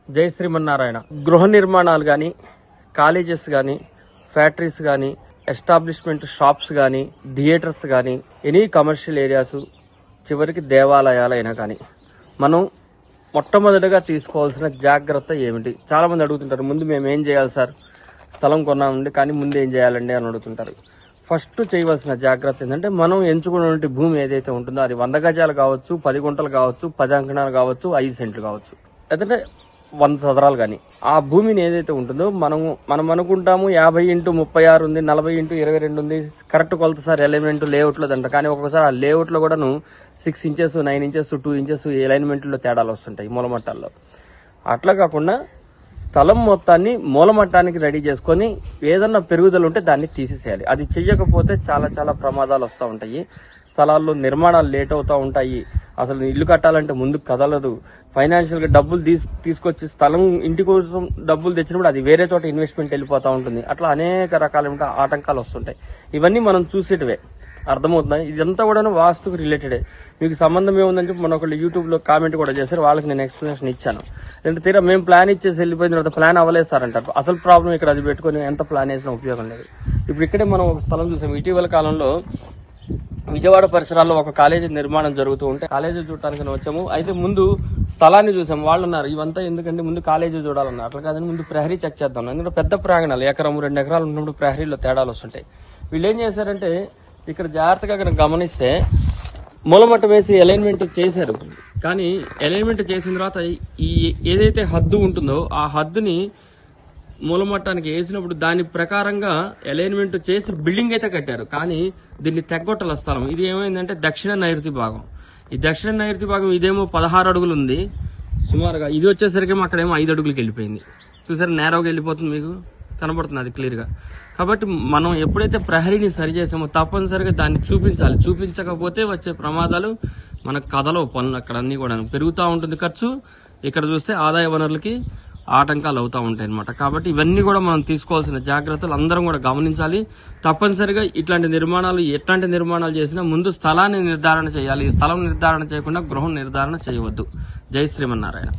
జై శ్రీమన్నారాయణ. గృహ నిర్మాణాలు కానీ, కాలేజెస్ కానీ, ఫ్యాక్టరీస్ కానీ, ఎస్టాబ్లిష్మెంట్ షాప్స్ కానీ, థియేటర్స్ కానీ, ఎనీ కమర్షియల్ ఏరియాస్, చివరికి దేవాలయాలైనా కానీ మనం మొట్టమొదటిగా తీసుకోవాల్సిన జాగ్రత్త ఏమిటి? చాలా మంది అడుగుతుంటారు, ముందు మేము ఏం చేయాలి సార్, స్థలం కొన్నామండి కానీ ముందు ఏం చేయాలండి అని అడుగుతుంటారు. ఫస్ట్ చేయవలసిన జాగ్రత్త ఏంటంటే, మనం ఎంచుకున్న భూమి ఏదైతే ఉంటుందో అది 100 గజాలు కావచ్చు, 10 గుంటలు కావచ్చు, 10 అంకణాలు కావచ్చు, 5 సెంట్లు కావచ్చు, లేదంటే 100 చదరాలు కానీ, ఆ భూమిని ఏదైతే ఉంటుందో మనం అనుకుంటాము 50x36 ఉంది, 40x22 ఉంది, కరెక్ట్ కొలత సార్ ఎలైన్మెంట్ లేఅవుట్లో అంట. కానీ ఒక్కొక్కసారి ఆ లేఅవుట్లో కూడాను 6 ఇంచెస్, 9 ఇంచెస్, 2 ఇంచెస్ ఎలైన్మెంట్లో తేడాలు వస్తుంటాయి మూలమట్టాల్లో. అట్లా కాకుండా స్థలం మొత్తాన్ని మూలమట్టానికి రెడీ చేసుకొని ఏదన్నా పెరుగుదల ఉంటే దాన్ని తీసేసేయాలి. అది చెయ్యకపోతే చాలా చాలా ప్రమాదాలు వస్తూ ఉంటాయి. స్థలాల్లో నిర్మాణాలు లేట్ అవుతూ ఉంటాయి. అసలు ఇల్లు కట్టాలంటే ముందుకు కదలదు. ఫైనాన్షియల్గా డబ్బులు తీసుకొచ్చి స్థలం ఇంటి కోసం డబ్బులు తెచ్చినప్పుడు అది వేరే చోట ఇన్వెస్ట్మెంట్ వెళ్ళిపోతూ ఉంటుంది. అట్లా అనేక రకాలైన ఆటంకాలు వస్తుంటాయి. ఇవన్నీ మనం చూసేటివే, అర్థమవుతున్నాయి. ఇదంతా కూడా వాస్తుకు రిలేటెడే. మీకు సంబంధం ఏముందని చెప్పి మన ఒకళ్ళు యూట్యూబ్లో కామెంట్ కూడా చేశారు, వాళ్ళకి నేను ఎక్స్ప్లెనేషన్ ఇచ్చాను. అంటే తీరా మేము ప్లాన్ ఇచ్చేసి వెళ్ళిపోయిన తర్వాత ప్లాన్ అవ్వలేదు సార్ అంటారు. అసలు ప్రాబ్లం ఇక్కడ అది పెట్టుకుని ఎంత ప్లాన్ వేసినా ఉపయోగం లేదు. ఇప్పుడు ఇక్కడే మనం ఒక స్థలం చూసాం. ఇటీవల కాలంలో విజయవాడ పరిసరాల్లో ఒక కాలేజీ నిర్మాణం జరుగుతూ ఉంటే కాలేజీ చూడటానికి వచ్చాము. అయితే ముందు స్థలాన్ని చూసాం. వాళ్ళు అన్నారు ఇవంతా ఎందుకంటే ముందు కాలేజీ చూడాలన్నారు. అట్లా కాదని ముందు ప్రహరీ చెక్ చేద్దాం. ఎందుకంటే పెద్ద ప్రాంగణాలు 1-2 ఎకరాలు ఉన్నప్పుడు ప్రహరీలో తేడాలు వస్తుంటాయి. వీళ్ళు ఏం చేశారంటే, ఇక్కడ జాగ్రత్తగా కనుక గమనిస్తే మూలమట్టం వేసి అలైన్మెంట్ చేశారు. కానీ అలైన్మెంట్ చేసిన తర్వాత ఈ ఏదైతే హద్దు ఉంటుందో ఆ హద్దుని మూలమట్టానికి వేసినప్పుడు దాని ప్రకారంగా అలైన్మెంట్ చేసి బిల్డింగ్ అయితే కట్టారు. కానీ దీన్ని తెగ్గొట్టల స్థలం. ఇది ఏమైందంటే దక్షిణ నైరుతి భాగం. ఈ దక్షిణ నైరుతి భాగం ఇదేమో 16 అడుగులు ఉంది సుమారుగా. ఇది వచ్చేసరికి అక్కడేమో 5 అడుగులకి వెళ్ళిపోయింది. చూసారు, నేరోగా వెళ్ళిపోతుంది, మీకు కనబడుతుంది అది క్లియర్గా. కాబట్టి మనం ఎప్పుడైతే ప్రహరీని సరి చేసామో తప్పనిసరిగా దాన్ని చూపించాలి. చూపించకపోతే వచ్చే ప్రమాదాలు మనకు కథలో పనులు అక్కడ అన్ని కూడా పెరుగుతూ ఉంటుంది ఖర్చు. ఇక్కడ చూస్తే ఆదాయ వనరులకి ఆటంకాలు అవుతూ ఉంటాయి అనమాట. కాబట్టి ఇవన్నీ కూడా మనం తీసుకోవాల్సిన జాగ్రత్తలు అందరం కూడా గమనించాలి. తప్పనిసరిగా ఇట్లాంటి నిర్మాణాలు ఎట్లాంటి నిర్మాణాలు చేసినా ముందు స్థలాన్ని నిర్ధారణ చేయాలి. స్థలం నిర్ధారణ చేయకుండా గృహం నిర్ధారణ చేయవద్దు. జై శ్రీమన్నారాయణ.